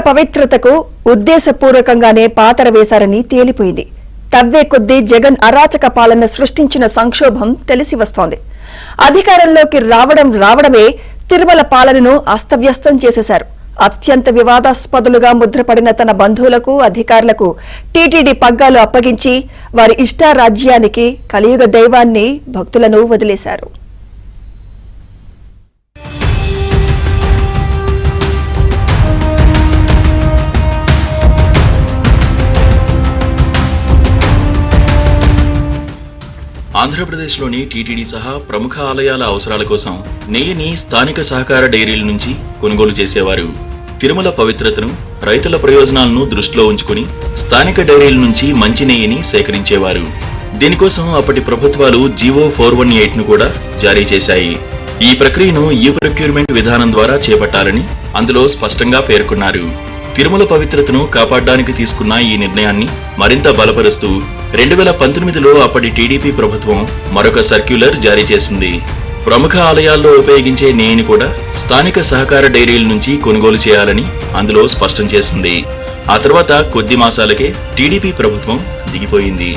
పవిత్రతకు ఉద్దేశపూర్వకంగానే పాతర వేశారని తేలిపోయింది. తవ్వే కొద్దీ జగన్ అరాచక పాలన సృష్టించిన సంక్షోభం తెలిసి వస్తోంది. అధికారంలోకి రావడమే తిరుమల పాలనను అస్తవ్యస్తం చేసేశారు. అత్యంత వివాదాస్పదులుగా ముద్రపడిన తన బంధువులకు, అధికారులకు టీటీడీ పగ్గాలు అప్పగించి వారి ఇష్టారాజ్యానికి కలియుగ దైవాన్ని, భక్తులను వదిలేశారు. ఆంధ్రప్రదేశ్లోని టీటీడీ సహా ప్రముఖ ఆలయాల అవసరాల కోసం నెయ్యిని స్థానిక సహకార డైరీల నుంచి కొనుగోలు చేసేవారు. తిరుమల పవిత్రతను, రైతుల ప్రయోజనాలను దృష్టిలో ఉంచుకుని స్థానిక డైరీల నుంచి మంచి నెయ్యిని సేకరించేవారు. దీనికోసం అప్పటి ప్రభుత్వాలు జీవో 418ను కూడా జారీ చేశాయి. ఈ ప్రక్రియను ప్రొక్యూర్మెంట్ విధానం ద్వారా చేపట్టాలని అందులో స్పష్టంగా పేర్కొన్నారు. తిరుమల పవిత్రతను కాపాడడానికి తీసుకున్న ఈ నిర్ణయాన్ని మరింత బలపరుస్తూ 2019లో అప్పటి టీడీపీ ప్రభుత్వం మరొక సర్క్యులర్ జారీ చేసింది. ప్రముఖ ఆలయాల్లో ఉపయోగించే నెయ్యిని కూడా స్థానిక సహకార డైరీల నుంచి కొనుగోలు చేయాలని అందులో స్పష్టం చేసింది. ఆ తర్వాత కొద్ది మాసాలకే టీడీపీ ప్రభుత్వం దిగిపోయింది.